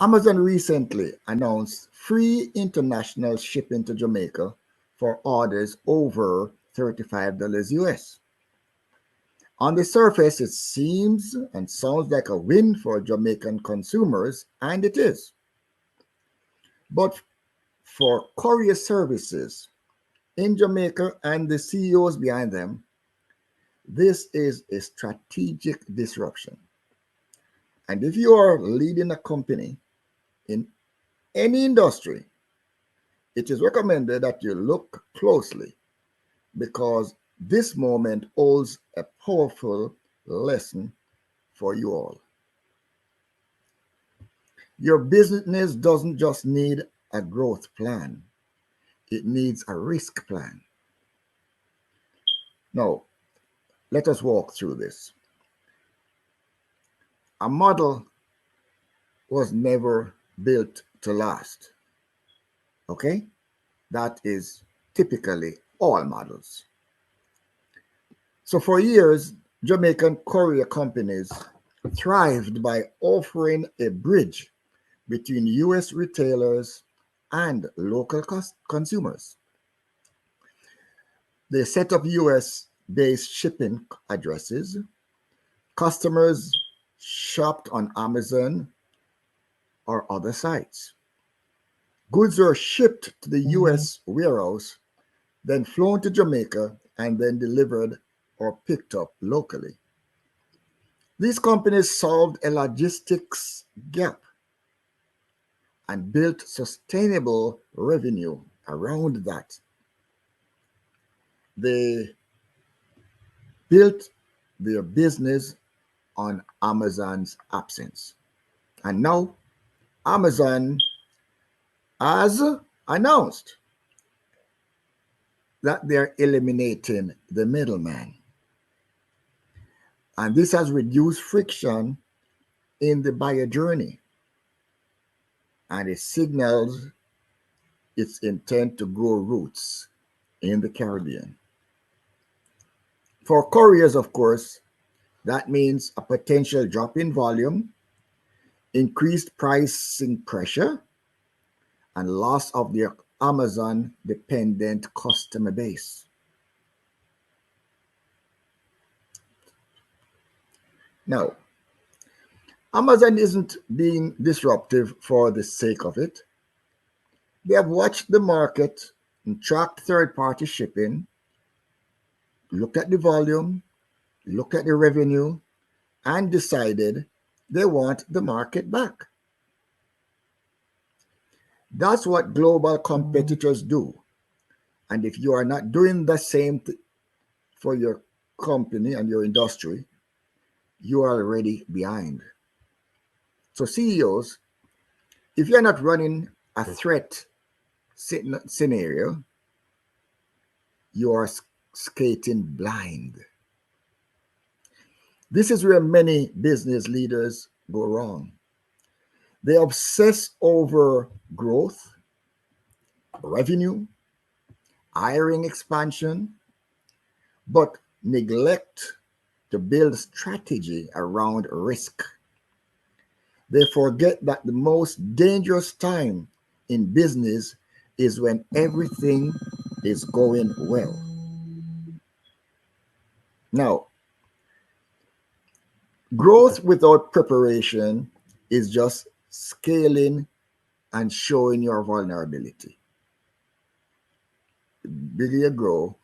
Amazon recently announced free international shipping to Jamaica for orders over $35 US. On the surface, it seems and sounds like a win for Jamaican consumers, and it is. But for courier services in Jamaica and the CEOs behind them, this is a strategic disruption. And if you are leading a company in any industry, it is recommended that you look closely because this moment holds a powerful lesson for you all. Your business doesn't just need a growth plan, it needs a risk plan. Now, let us walk through this. A model was never built to last. Okay? That is typically all models. So for years, Jamaican courier companies thrived by offering a bridge between US retailers and local consumers. They set up US based shipping addresses. Customers shopped on Amazon or other sites. Goods were shipped to the US warehouse, then flown to Jamaica, and then delivered or picked up locally. These companies solved a logistics gap and built sustainable revenue around that. They built their business on Amazon's absence. And now Amazon has announced that they're eliminating the middleman. And this has reduced friction in the buyer journey. And it signals its intent to grow roots in the Caribbean. For couriers, of course, that means a potential drop in volume, increased pricing pressure, and loss of their Amazon dependent customer base. Now, Amazon isn't being disruptive for the sake of it. They have watched the market and tracked third party shipping, looked at the volume, looked at the revenue, and decided they want the market back. That's what global competitors do. And if you are not doing the same for your company and your industry, you are already behind. So, CEOs, if you're not running a threat scenario, you are skating blind. This is where many business leaders go wrong. They obsess over growth, revenue, hiring expansion, but neglect to build strategy around risk. They forget that the most dangerous time in business is when everything is going well. Now, growth without preparation is just scaling and showing your vulnerability. The bigger you grow,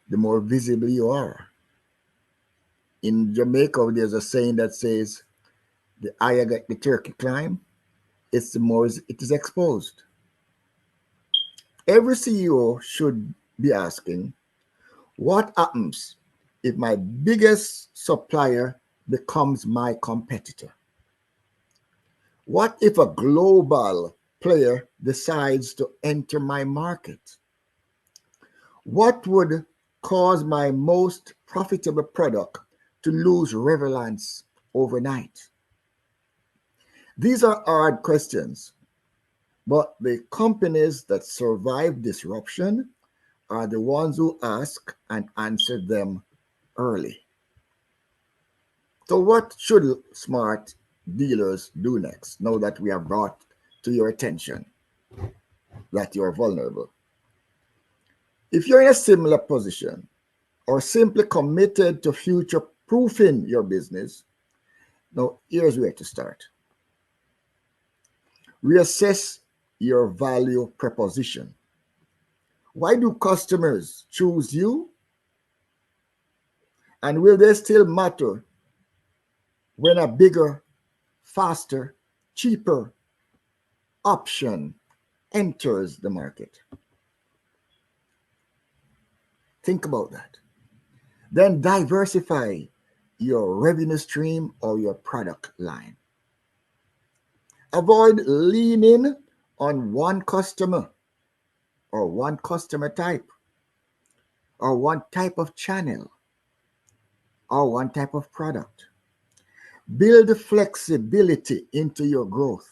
the more visible you are. In Jamaica, there's a saying that says, the higher the turkey climb, it's the more it is exposed. Every CEO should be asking, what happens if my biggest supplier becomes my competitor? What if a global player decides to enter my market? What would cause my most profitable product to lose relevance overnight? These are hard questions, but the companies that survive disruption are the ones who ask and answer them early. So, what should smart dealers do next, now that we have brought to your attention that you're vulnerable. If you're in a similar position or simply committed to future proofing your business, now here's where to start. Reassess your value proposition. Why do customers choose you? And will they still matter when a bigger, faster, cheaper option enters the market? Think about that. Then diversify your revenue stream or your product line. Avoid leaning on one customer or one customer type or one type of channel or one type of product. Build flexibility into your growth.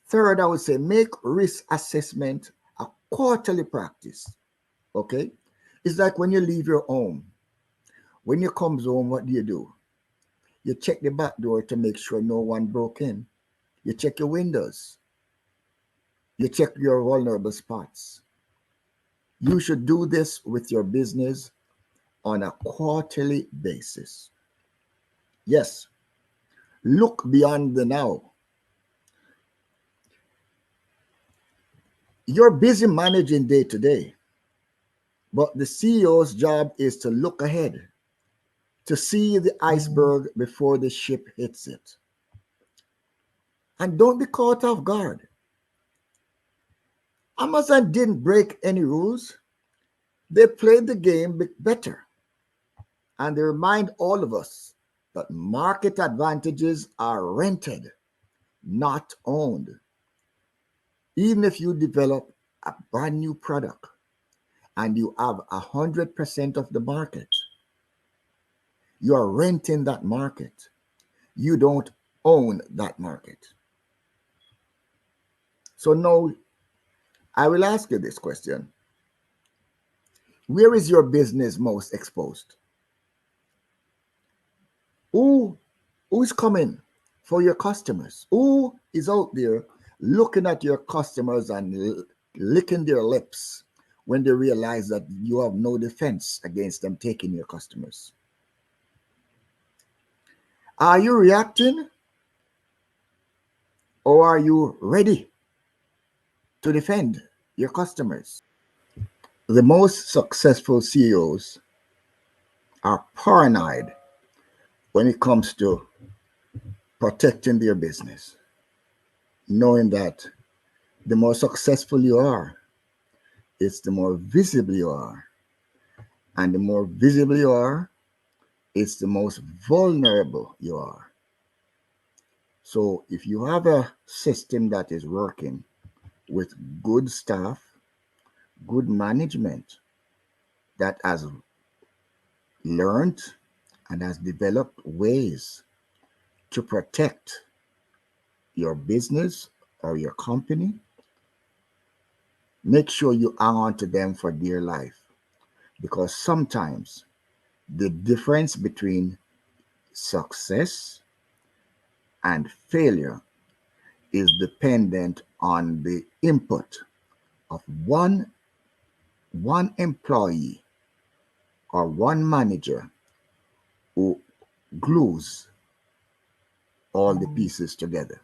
Third, I would say make risk assessment a quarterly practice. Okay? It's like when you leave your home. When you come home, what do? You check the back door to make sure no one broke in. You check your windows. You check your vulnerable spots. You should do this with your business on a quarterly basis. Yes, look beyond the now. You're busy managing day to day, but the CEO's job is to look ahead, to see the iceberg before the ship hits it. And don't be caught off guard. Amazon didn't break any rules. They played the game better. And they remind all of us that market advantages are rented, not owned. Even if you develop a brand new product and you have 100% of the market, you are renting that market. You don't own that market. So now I will ask you this question. Where is your business most exposed? Who is coming for your customers? Who is out there looking at your customers and licking their lips when they realize that you have no defense against them taking your customers? Are you reacting or are you ready to defend your customers? The most successful CEOs are paranoid when it comes to protecting their business, knowing that the more successful you are, it's the more visible you are. And the more visible you are, it's the most vulnerable you are. So if you have a system that is working with good staff, good management that has learned and has developed ways to protect your business or your company, make sure you hang on to them for dear life. Because sometimes the difference between success and failure is dependent on the input of one employee or one manager who glues all the pieces together.